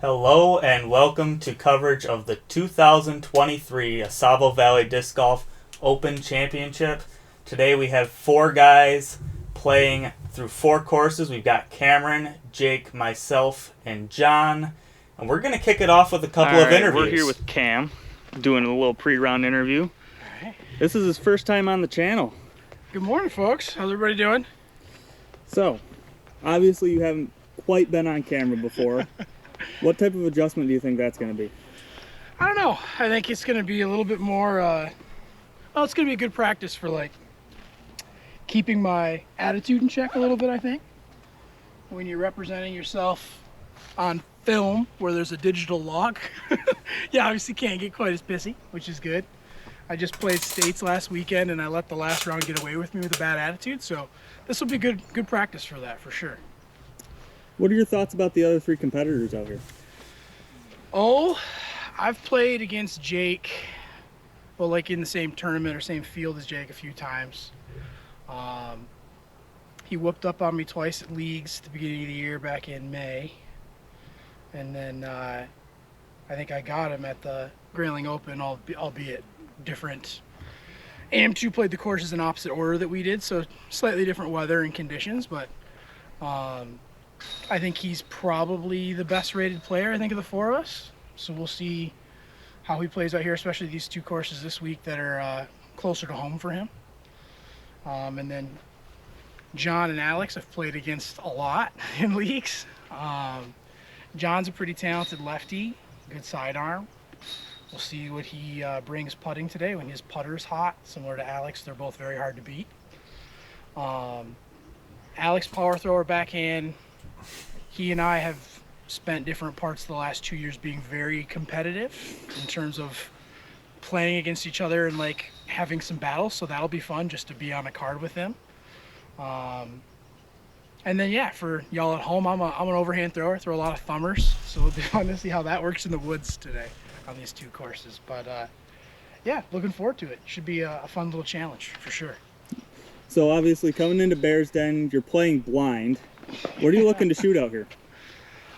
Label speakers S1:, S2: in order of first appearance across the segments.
S1: Hello and welcome to coverage of the 2023 Ausable Valley Disc Golf Open Championship. Today we have four guys playing through four courses. We've got Cameron, Jake, myself, and John. And we're going to kick it off with a couple of interviews.
S2: We're here with Cam, doing a little pre-round interview.
S3: All right.
S2: This is his first time on the channel.
S3: Good morning, folks. How's everybody doing?
S2: So, obviously you haven't quite been on camera before. What type of adjustment do you think that's going to be?
S3: I don't know. I think it's going to be a little bit more, well, it's going to be a good practice for, like, keeping my attitude in check a little bit, I think. When you're representing yourself on film where there's a digital log, you obviously can't get quite as pissy, which is good. I just played States last weekend, and I let the last round get away with me with a bad attitude, so this will be good practice for that, for sure.
S2: What are your thoughts about the other three competitors out here?
S3: Oh, I've played against Jake, well, like in the same tournament or same field as Jake a few times. He whooped up on me twice at leagues at the beginning of the year back in May. And then I think I got him at the Grayling Open, albeit different. AM2 played the courses in opposite order that we did, so slightly different weather and conditions, but I think he's probably the best rated player, I think, of the four of us. So we'll see how he plays out here, especially these two courses this week that are closer to home for him. And then John and Alex I've played against a lot in leagues. John's a pretty talented lefty, good sidearm. We'll see what he brings putting today when his putter's hot. Similar to Alex, they're both very hard to beat. Alex, power thrower, backhand. He and I have spent different parts of the last 2 years being very competitive in terms of playing against each other and like having some battles. So that'll be fun just to be on a card with him. And then yeah, for y'all at home, I'm an overhand thrower. Throw a lot of thumbers. So it'll be fun to see how that works in the woods today on these two courses. But yeah, looking forward to it. Should be a fun little challenge for sure.
S2: So obviously coming into Bears Den, you're playing blind. What are you looking to shoot out here?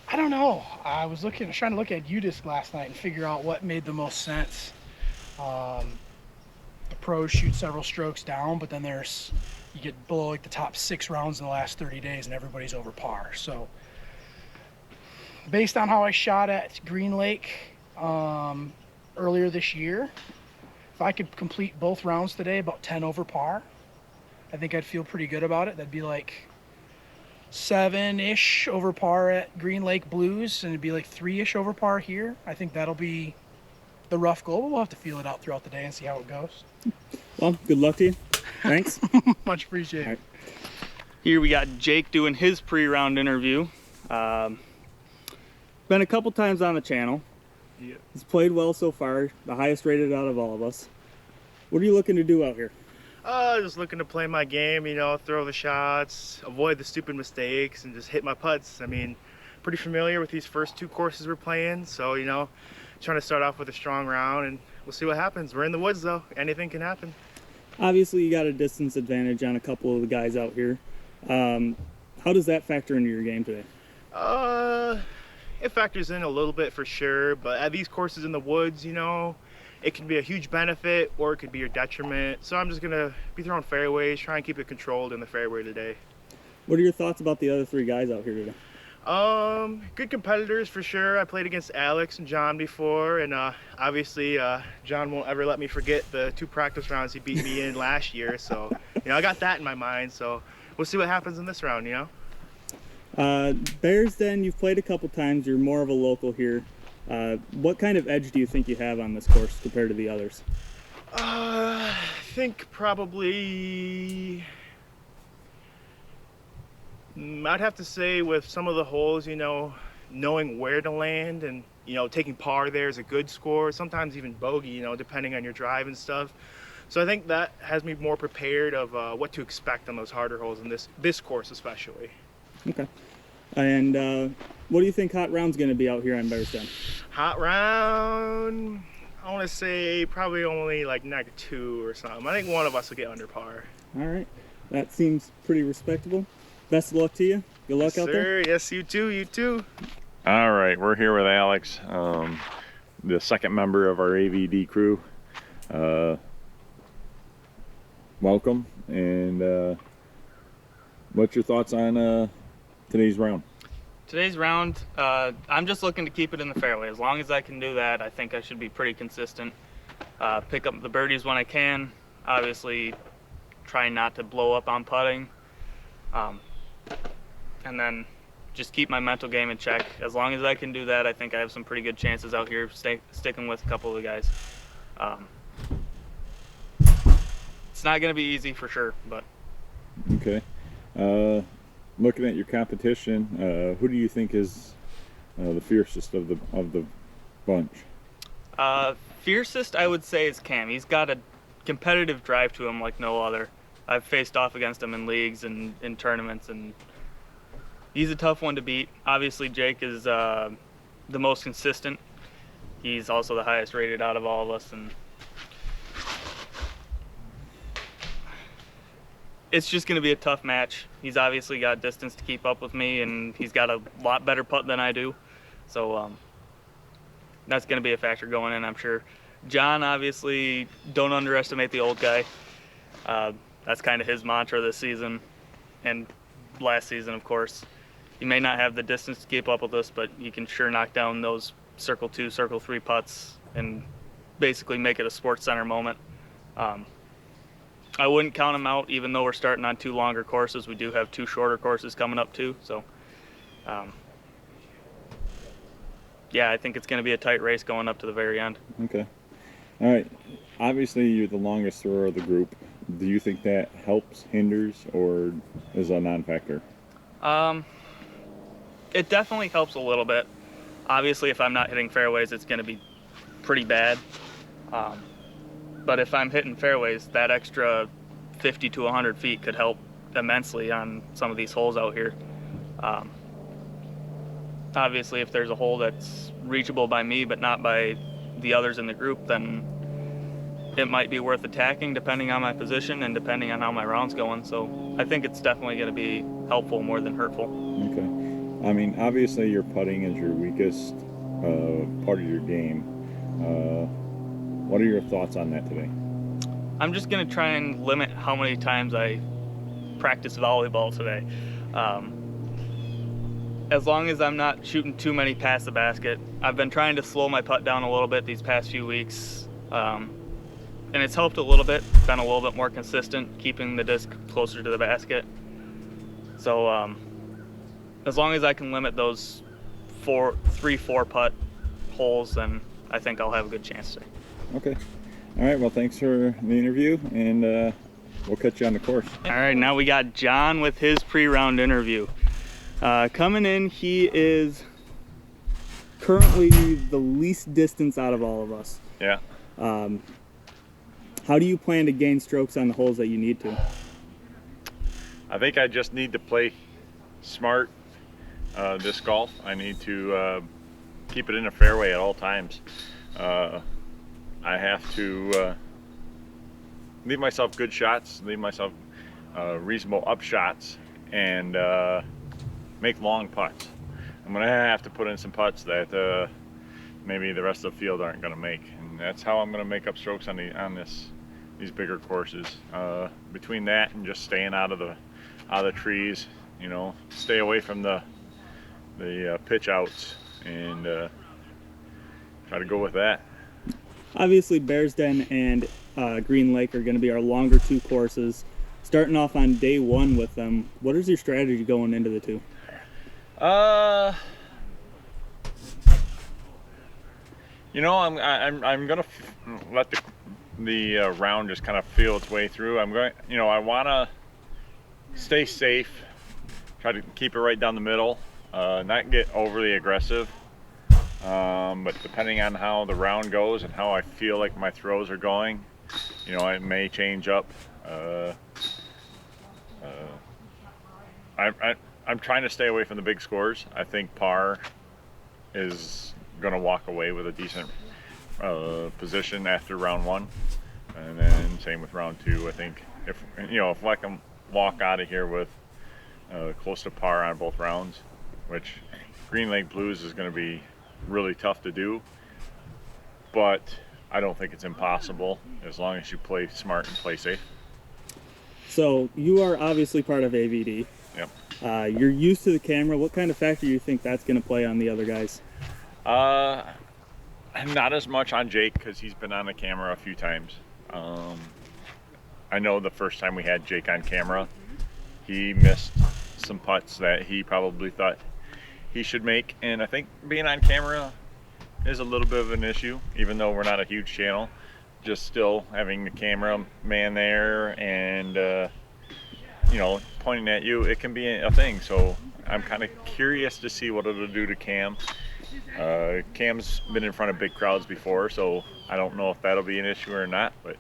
S3: I don't know. I was trying to look at UDisc last night and figure out what made the most sense. The pros shoot several strokes down, but then you get below like the top 6 rounds in the last 30 days and everybody's over par. So based on how I shot at Green Lake earlier this year, if I could complete both rounds today about 10 over par, I think I'd feel pretty good about it. That'd be like 7-ish over par at Green Lake Blues, and it'd be like 3-ish over par here. I think that'll be the rough goal, but we'll have to feel it out throughout the day and see how it goes.
S2: Well, good luck to you. Thanks.
S3: Much appreciated.
S2: Right.
S1: Here we got Jake doing his pre-round interview.
S2: Been a couple times on the channel.
S4: Yeah.
S2: He's played well so far, the highest rated out of all of us. What are you looking to do out here?
S4: Just looking to play my game, you know, throw the shots, avoid the stupid mistakes, and just hit my putts. I mean, pretty familiar with these first two courses we're playing, so, you know, trying to start off with a strong round, and we'll see what happens. We're in the woods, though. Anything can happen.
S2: Obviously, you got a distance advantage on a couple of the guys out here. How does that factor into your game today?
S4: It factors in a little bit for sure, but at these courses in the woods, you know, it can be a huge benefit or it could be your detriment. So I'm just going to be throwing fairways, try and keep it controlled in the fairway today.
S2: What are your thoughts about the other three guys out here today?
S4: Good competitors for sure. I played against Alex and John before, and obviously John won't ever let me forget the 2 practice rounds he beat me in last year. So, you know, I got that in my mind. So we'll see what happens in this round, you know.
S2: Bears Den, you've played a couple times. You're more of a local here. What kind of edge do you think you have on this course compared to the others?
S4: I think probably I'd have to say with some of the holes, you know, knowing where to land and, you know, taking par there is a good score, sometimes even bogey, you know, depending on your drive and stuff. So I think that has me more prepared of what to expect on those harder holes in this course especially.
S2: Okay. And what do you think hot round's going to be out here on Bears Den?
S4: Hot round, I want to say probably only like -2 or something. I think one of us will get under par.
S2: All right. That seems pretty respectable. Best of luck to you. Good luck
S4: Yes,
S2: out there.
S4: sir. Yes, you too. You too.
S5: All right, we're here with Alex, the second member of our AVD crew. Welcome, and what's your thoughts on today's round?
S1: Today's round, I'm just looking to keep it in the fairway. As long as I can do that, I think I should be pretty consistent. Pick up the birdies when I can. Obviously, try not to blow up on putting. And then just keep my mental game in check. As long as I can do that, I think I have some pretty good chances out here sticking with a couple of the guys. It's not going to be easy for sure, but.
S5: Okay. Looking at your competition, who do you think is the fiercest of the bunch?
S1: Fiercest, I would say, is Cam. He's got a competitive drive to him like no other. I've faced off against him in leagues and in tournaments, and he's a tough one to beat. Obviously, Jake is the most consistent. He's also the highest rated out of all of us, and it's just going to be a tough match. He's obviously got distance to keep up with me, and he's got a lot better putt than I do. So that's going to be a factor going in, I'm sure. John, obviously, don't underestimate the old guy. That's kind of his mantra this season and last season, of course. He may not have the distance to keep up with us, but he can sure knock down those circle 2, circle 3 putts and basically make it a Sports Center moment. I wouldn't count him out, even though we're starting on 2 longer courses. We do have 2 shorter courses coming up too. So, yeah, I think it's going to be a tight race going up to the very end.
S5: Okay. All right. Obviously, you're the longest thrower of the group. Do you think that helps, hinders, or is a non-factor?
S1: It definitely helps a little bit. Obviously, if I'm not hitting fairways, it's going to be pretty bad. But if I'm hitting fairways, that extra 50 to 100 feet could help immensely on some of these holes out here. Obviously, if there's a hole that's reachable by me but not by the others in the group, then it might be worth attacking depending on my position and depending on how my round's going. So I think it's definitely going to be helpful more than hurtful.
S5: Okay. I mean, obviously your putting is your weakest part of your game. What are your thoughts on that today?
S1: I'm just going to try and limit how many times I practice volleyball today. As long as I'm not shooting too many past the basket. I've been trying to slow my putt down a little bit these past few weeks. And it's helped a little bit, been a little bit more consistent, keeping the disc closer to the basket. So as long as I can limit those 3-4 putt holes, then I think I'll have a good chance today.
S5: Okay. All right, well, thanks for the interview, and we'll catch you on the course.
S1: All right, now we got John with his pre-round interview. Coming in, he is
S2: currently the least distance out of all of us.
S5: Yeah.
S2: How do you plan to gain strokes on the holes that you need to?
S5: I think I just need to play smart disc golf. I need to keep it in a fairway at all times. I have to leave myself good shots, leave myself reasonable up shots, and make long putts. I'm going to have to put in some putts that maybe the rest of the field aren't going to make, and that's how I'm going to make up strokes on these bigger courses. Between that and just staying out of the trees, you know, stay away from the pitch outs, and try to go with that.
S2: Obviously, Bears Den and Green Lake are going to be our longer 2 courses. Starting off on day 1 with them, what is your strategy going into the 2?
S5: You know, I'm gonna let the round just kind of feel its way through. I want to stay safe, try to keep it right down the middle, not get overly aggressive. But depending on how the round goes and how I feel like my throws are going, you know, it may change up. I'm trying to stay away from the big scores. I think par is going to walk away with a decent position after round 1, and then same with round 2. I think if I can walk out of here with close to par on both rounds, which Green Lake Blues is going to be really tough to do, but I don't think it's impossible as long as you play smart and play safe.
S2: So you are obviously part of AVD.
S5: Yep.
S2: You're used to the camera. What kind of factor do you think that's going to play on the other guys?
S5: Not as much on Jake because he's been on the camera a few times. I know the first time we had Jake on camera, he missed some putts that he probably thought he should make, and I think being on camera is a little bit of an issue, even though we're not a huge channel. Just still having the camera man there and you know, pointing at you, it can be a thing. So I'm kind of curious to see what it'll do to Cam. Cam's been in front of big crowds before, so I don't know if that'll be an issue or not, but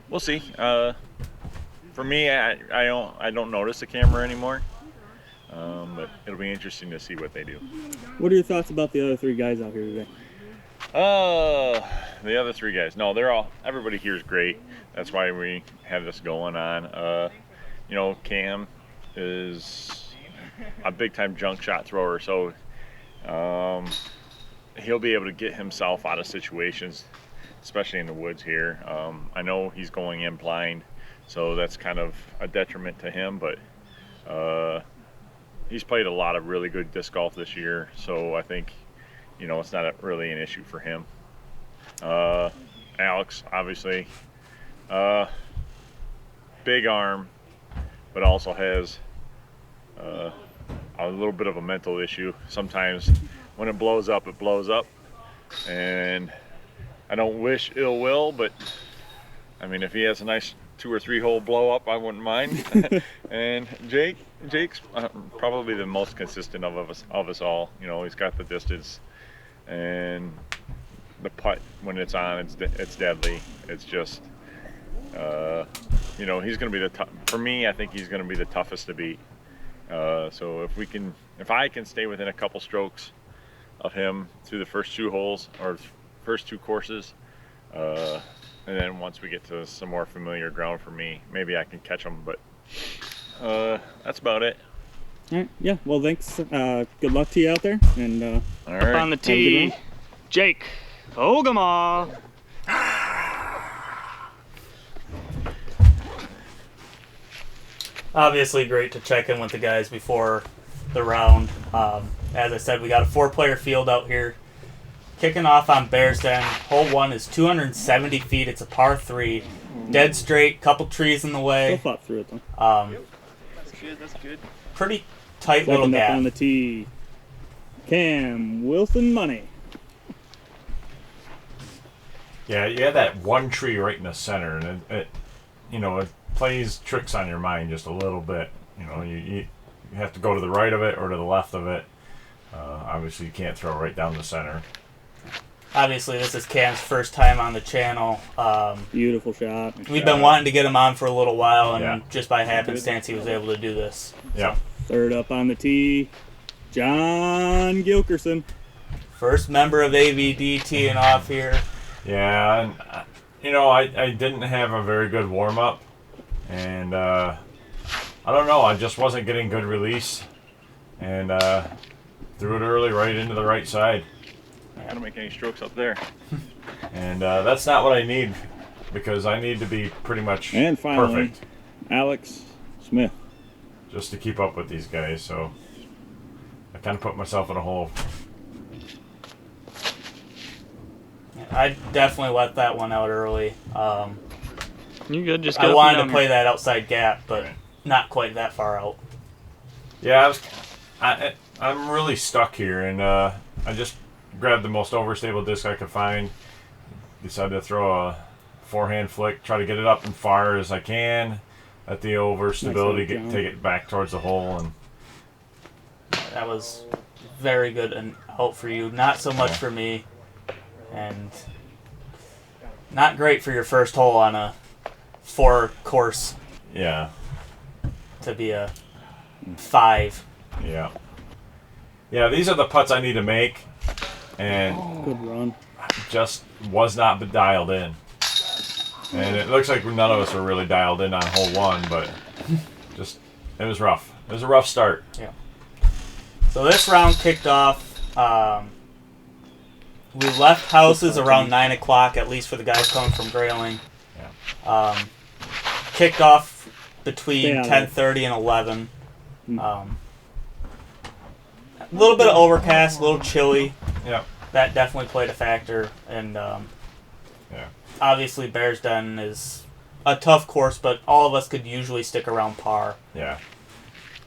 S5: we'll see. For me, I don't notice the camera anymore, but it'll be interesting to see what they do.
S2: What are your thoughts about the other 3 guys out here today?
S5: The other 3 guys, no, everybody here is great. That's why we have this going on. You know, Cam is a big-time junk shot thrower, so he'll be able to get himself out of situations, especially in the woods here. I know he's going in blind, so that's kind of a detriment to him, but he's played a lot of really good disc golf this year, so I think, you know, it's not really an issue for him. Alex, obviously, big arm, but also has a little bit of a mental issue. Sometimes when it blows up, and I don't wish ill will, but I mean, if he has a nice 2 or 3 hole blow up, I wouldn't mind. And Jake's probably the most consistent of us all. You know, he's got the distance, and the putt when it's on, it's deadly. It's just you know, he's going to be for me, I think he's going to be the toughest to beat. So if I can stay within a couple strokes of him through the first 2 holes or first 2 courses, and then once we get to some more familiar ground for me, maybe I can catch him. But that's about it.
S2: All right. Yeah. Well, thanks. Good luck to you out there. And
S5: all right.
S6: Up on the tee, Jake Ogama.
S1: Obviously great to check in with the guys before the round. As I said, we got a 4-player field out here. Kicking off on Bears Den. Hole 1 is 270 feet. It's a par 3. Dead straight, couple trees in the
S2: Still
S1: way.
S2: fought through it though.
S6: That's good.
S1: Pretty tight little
S2: Second up
S1: gap.
S2: on the tee, Cam Wilson Money.
S7: Yeah, you have that one tree right in the center, and it you know, it plays tricks on your mind just a little bit. You know, you have to go to the right of it or to the left of it. Obviously, you can't throw right down the center.
S1: Obviously, this is Cam's first time on the channel.
S2: Beautiful shot.
S1: We've been wanting to get him on for a little while, and
S7: Yeah.
S1: just by happenstance, he was able to do this.
S7: Yeah.
S2: Third up on the tee, John Gilkerson.
S1: First member of AVD teeing off here.
S7: Yeah, and you know, I didn't have a very good warm up, and I don't know, I just wasn't getting good release, and threw it early right into the right side.
S5: I don't make any strokes up there.
S7: And that's not what I need, because I need to be pretty much
S2: And finally,
S7: perfect
S2: Alex Smith.
S7: just to keep up with these guys. So I kind of put myself in a hole.
S1: I definitely let that one out early.
S6: You good? Just
S1: I wanted to play that outside gap, but not quite that far out.
S7: Yeah, I'm really stuck here, and I just grabbed the most overstable disc I could find. Decided to throw a forehand flick, try to get it up and far as I can. Let the overstability take it back towards the hole, and
S1: That was very good and out for you. Not so much for me, and not great for your first hole on a 4 course
S7: yeah,
S1: to be a 5.
S7: yeah. These are the putts I need to make, and
S2: Good run.
S7: just was not dialed in. And it looks like none of us were really dialed in on hole 1, but just it was rough. It was a rough start.
S1: Yeah. So this round kicked off. We left houses around 9 o'clock, at least for the guys coming from Grayling. Kicked off between 10:30 and 11. A little bit of overcast, a little chilly.
S7: Yeah.
S1: That definitely played a factor. And obviously Bears Den is a tough course, but all of us could usually stick around par.
S7: Yeah.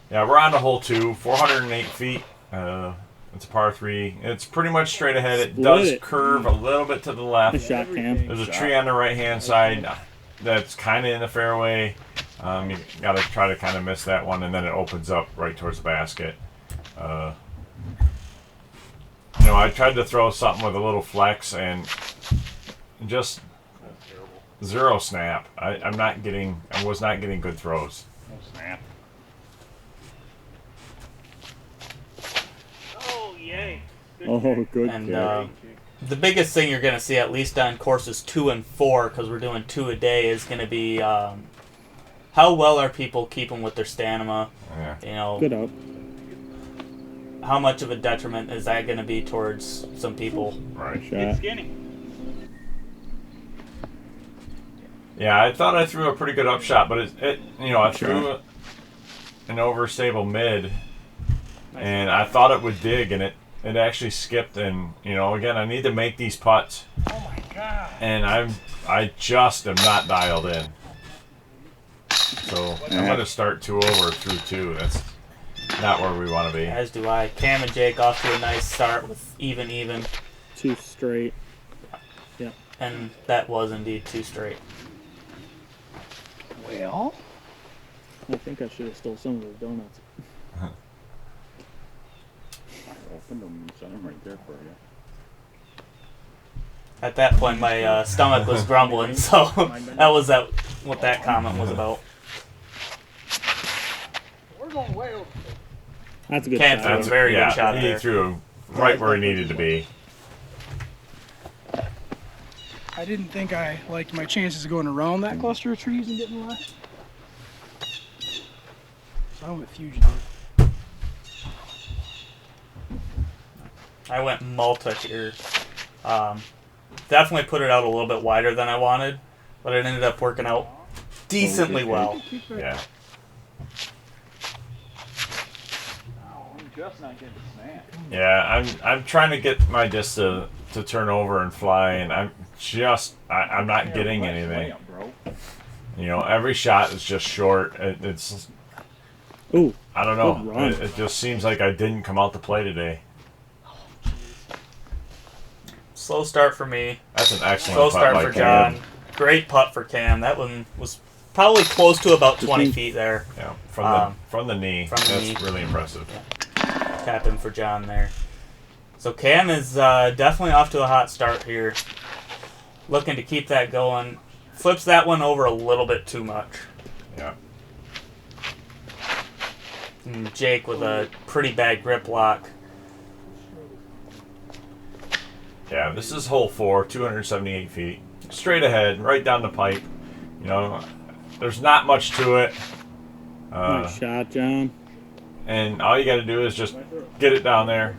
S7: Yeah, we're on to hole 2, 408 feet. It's a par 3. It's pretty much straight ahead. It does curve a little bit to the left.
S2: Nice shot, Cam.
S7: There's a tree on the right-hand side that's kind of in the fairway. You got to try to kind of miss that one, and then it opens up right towards the basket. You know, I tried to throw something with a little flex, and just zero snap. I was not getting good throws.
S6: No snap. Yay.
S2: Oh, good.
S1: And the biggest thing you're going to see, at least on courses 2 and 4, because we're doing 2 a day, is going to be how well are people keeping with their stamina.
S7: Yeah.
S1: You know,
S2: Good up.
S1: how much of a detriment is that going to be towards some people?
S7: Right.
S2: Shot.
S6: Skinny.
S7: Yeah, I thought I threw a pretty good upshot, but I threw an overstable mid, and I thought it would dig, and it actually skipped. And again, I need to make these putts.
S3: Oh my god.
S7: And I just am not dialed in. So I'm going to start 2 over through 2. That's not where we want to be.
S1: As do I. Cam and Jake off to a nice start with even.
S2: 2 straight. Yeah.
S1: And that was indeed 2 straight.
S3: Well,
S2: I think I should have stole some of those donuts.
S8: I opened them and sent them right there for you.
S1: At that point, my stomach was grumbling, so that was what that comment was about.
S3: we're going way over.
S2: That's a good
S1: Cam
S2: shot.
S1: threw a very good shot
S7: He
S1: there.
S7: threw right where he needed to be.
S3: I didn't think I liked my chances of going around that cluster of trees and getting left. So I'm with you, John.
S1: I went Malta here. Definitely put it out a little bit wider than I wanted, but it ended up working out decently well.
S7: Yeah.
S6: I'm just not getting the snap.
S7: Yeah, I'm trying to get my disc to turn over and fly, and I'm not getting anything. Every shot is just short. It's
S2: Ooh.
S7: I don't
S2: Good
S7: know.
S2: run.
S7: It just seems like I didn't come out to play today.
S1: Slow start for me.
S7: That's an excellent
S1: Slow
S7: putt
S1: start
S7: by
S1: for
S7: Cam.
S1: John. Great putt for Cam. That one was probably close to about 20 feet there.
S7: Yeah, from the knee.
S1: from the
S7: That's
S1: knee.
S7: really impressive.
S1: Tapping for John there. So Cam is definitely off to a hot start here. Looking to keep that going. Flips that one over a little bit too much.
S7: Yeah.
S1: And Jake with a pretty bad grip lock.
S7: Yeah, this is hole 4, 278 feet. Straight ahead, right down the pipe. There's not much to it.
S2: Nice shot, John.
S7: And all you got to do is just get it down there.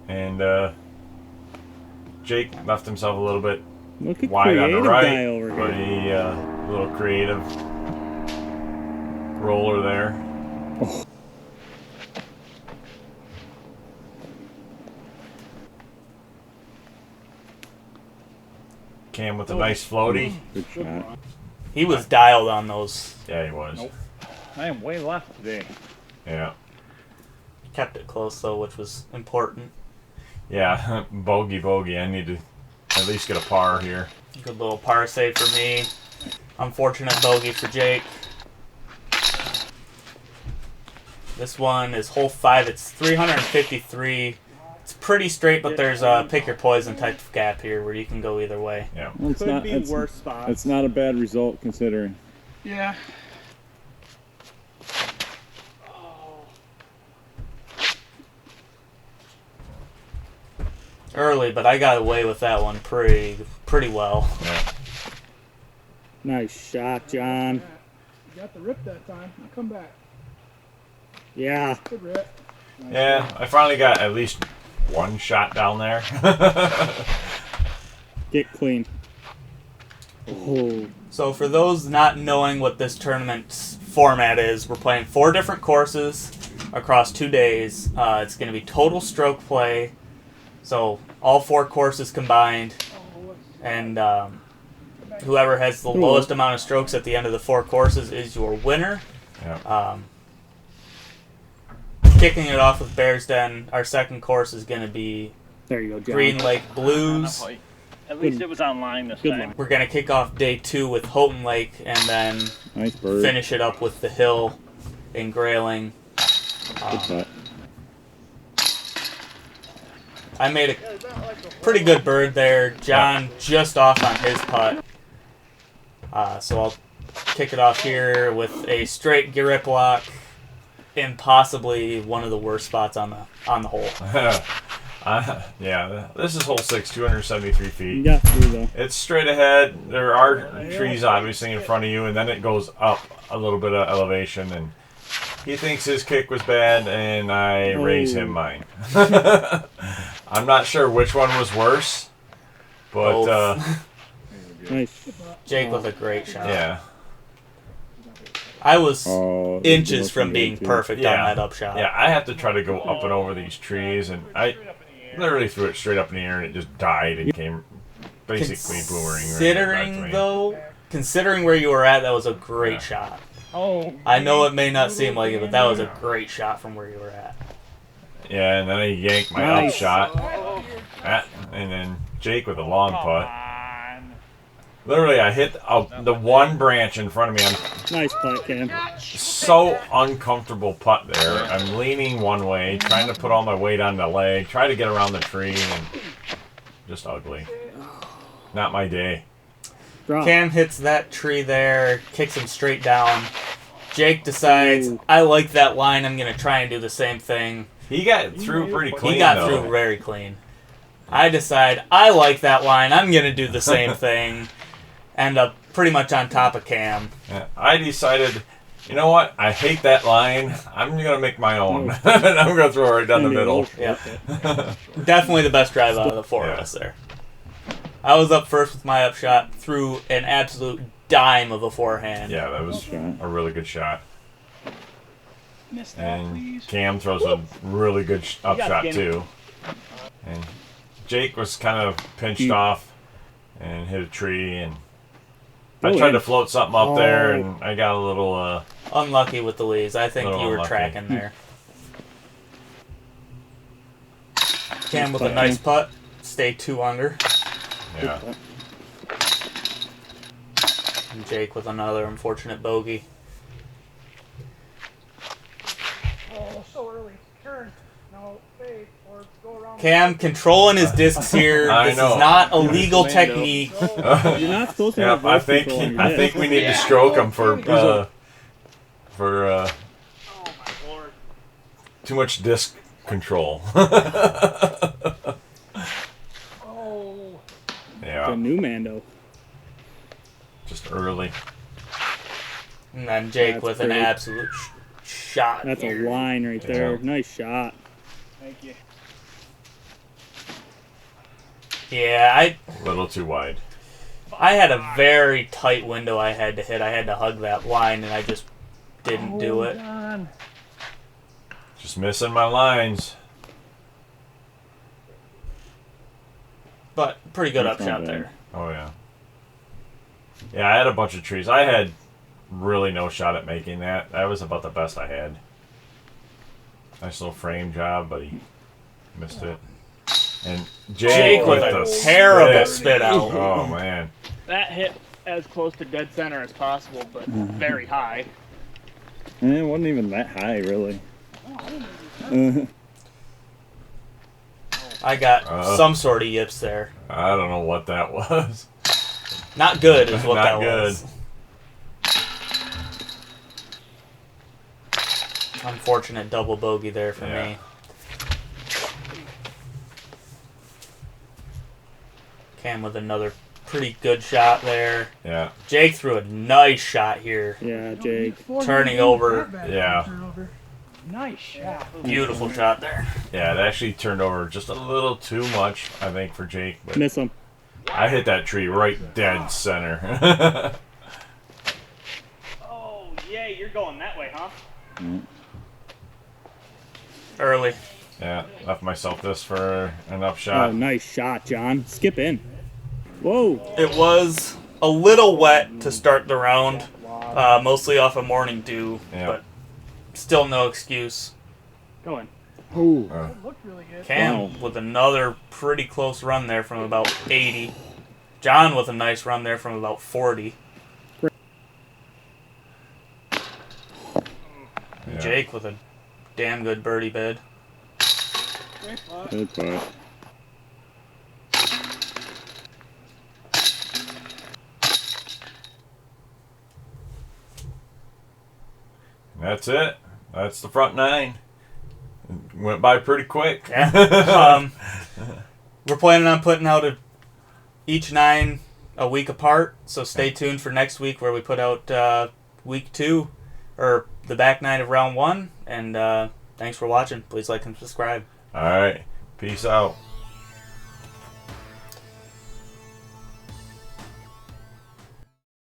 S7: And Jake left himself a little bit
S2: Look at
S7: wide on the
S2: creative
S7: right.
S2: guy over
S7: But
S2: here.
S7: he, little creative roller there.
S2: Oh.
S7: Cam with a nice floaty.
S2: Good shot.
S1: He was dialed on those.
S7: Yeah, he was.
S6: Nope. I am way left today.
S7: Yeah.
S1: Kept it close though, which was important.
S7: Yeah, bogey. I need to at least get a par here.
S1: Good little par save for me. Unfortunate bogey for Jake. This one is hole 5. It's 353. It's pretty straight, but there's a pick your poison type of gap here where you can go either way.
S7: Yeah.
S2: Well, it's
S8: Could
S2: not,
S8: be
S2: it's,
S8: worse spots.
S2: it's not a bad result considering.
S3: Yeah.
S1: Early, but I got away with that one pretty well.
S7: Yeah.
S2: Nice shot, John.
S3: You got the rip that time. Now come back.
S2: Yeah.
S3: Good rip.
S7: Yeah, I finally got at least one shot down there.
S2: Get clean. Oh,
S1: So for those not knowing what this tournament's format is, we're playing 4 different courses across 2 days. It's going to be total stroke play, so all 4 courses combined, and whoever has the lowest amount of strokes at the end of the 4 courses is your winner.
S7: Yeah.
S1: Kicking it off with Bears Den, our second course is going to be
S2: there you go, John.
S1: Green Lake Blues.
S6: At least it was online this
S2: Good
S6: time.
S2: luck.
S1: We're going to kick off day 2 with Houghton Lake, and then
S8: Nice bird.
S1: finish it up with the Hill in Grayling.
S8: Good putt.
S1: I made a pretty good bird there. John just off on his putt. So I'll kick it off here with a straight grip lock in possibly one of the worst spots on the hole.
S7: Yeah, this is hole 6, 273
S2: You
S7: feet.
S2: got through though.
S7: It's straight ahead. There are trees obviously in front of you, and then it goes up a little bit of elevation, and he thinks his kick was bad, and I raise him mine. I'm not sure which one was worse, but
S1: Both.
S2: Nice.
S1: Jake with a great shot.
S7: yeah.
S1: I was
S8: Oh,
S1: inches from being
S8: good, too.
S1: perfect on that upshot.
S7: Yeah, I have to try to go up and over these trees, and I literally threw it straight up in the air, and it just died and came basically boomerang right back to me.
S1: Considering where you were at, that was a great shot.
S3: Oh.
S1: I know it may not seem like it, but that was a great shot from where you were at.
S7: Yeah, and then I yanked my
S2: Nice.
S7: upshot, and then Jake with a long putt. Literally, I hit the one branch in front of me. I'm
S2: Nice putt, Cam.
S7: so uncomfortable putt there. I'm leaning one way, trying to put all my weight on the leg, try to get around the tree, and just ugly. Not my day.
S2: Drop.
S1: Cam hits that tree there, kicks him straight down. Jake decides,
S2: Ooh.
S1: I like that line, I'm going to try and do the same thing.
S7: He got through pretty clean,
S1: He got
S7: though.
S1: through very clean. I decide, I like that line, I'm going to do the same thing. End up pretty much on top of Cam.
S7: Yeah, I decided, you know what? I hate that line. I'm going to make my own. And I'm going to throw it right down the middle.
S1: Yep. Definitely the best drive out of the 4 of us there. I was up first with my upshot, threw an absolute dime of a forehand.
S7: Yeah, that was a really good shot.
S3: Missed that,
S7: And
S3: please.
S7: Cam throws a really good upshot, too. And Jake was kind of pinched off and hit a tree, and I tried to float something up there, and I got a little
S1: unlucky with the leads. I think
S7: Little
S1: you were
S7: unlucky.
S1: tracking there. Cam with a nice putt. Stay 2 under.
S7: yeah.
S1: And Jake with another unfortunate bogey.
S3: Oh, so early. Turn. No, fade. Or go around.
S1: Cam controlling his discs here.
S7: I
S1: This
S7: know.
S1: is not a legal technique.
S2: You're not supposed to
S7: Yeah,
S2: have
S7: I
S2: voice control on your
S7: I
S2: disc.
S7: think we need to stroke him for
S3: Oh my lord.
S7: too much disc control.
S3: Oh.
S2: The
S7: Yeah,
S2: new Mando.
S7: just early.
S1: And then Jake
S2: That's
S1: with an
S2: great.
S1: absolute shot.
S2: That's a
S1: here.
S2: line right there.
S7: Yeah.
S2: Nice shot.
S3: Thank you.
S1: Yeah,
S7: A little too wide.
S1: I had a very tight window I had to hit. I had to hug that line, and I just didn't do it.
S3: John.
S7: Just missing my lines.
S1: But pretty good
S8: That's not
S1: upshot
S8: bad.
S1: there.
S7: Oh yeah. Yeah, I had a bunch of trees. I had really no shot at making that. That was about the best I had. Nice little frame job, but he missed it. And
S1: Jake with a terrible spit out.
S7: Oh man.
S6: That hit as close to dead center as possible, but very high.
S8: It wasn't even that high, really.
S1: I got some sort of yips there.
S7: I don't know what that was.
S1: Not good is what
S7: Not
S1: that
S7: good.
S1: was. Unfortunate double bogey there for
S7: Yeah.
S1: me. Cam with another pretty good shot there.
S7: Yeah.
S1: Jake threw a nice shot here.
S2: Yeah, Jake.
S1: Turning over.
S7: Yeah.
S3: Nice shot.
S1: Beautiful shot there.
S7: Yeah, it actually turned over just a little too much, I think, for Jake. But
S2: Miss him.
S7: I hit that tree right dead center.
S6: Oh, yay, you're going that way, huh?
S1: Early.
S7: Yeah, left myself this for enough
S2: Oh,
S7: shot.
S2: nice shot, John. Skip in. Whoa.
S1: It was a little wet to start the round, mostly off of morning dew,
S7: Yeah.
S1: but still no excuse.
S6: Go in.
S2: Oh.
S3: It looked really good.
S1: Cam
S2: Wow.
S1: with another pretty close run there from about 80. John with a nice run there from about 40.
S7: Yeah.
S1: Jake with a damn good birdie bid.
S8: Good putt.
S7: That's it. That's the front nine. Went by pretty quick.
S1: Yeah. We're planning on putting out each 9 a week apart, so stay tuned for next week where we put out week 2, or the back 9 of round 1. And thanks for watching. Please like and subscribe.
S7: All right. Peace out.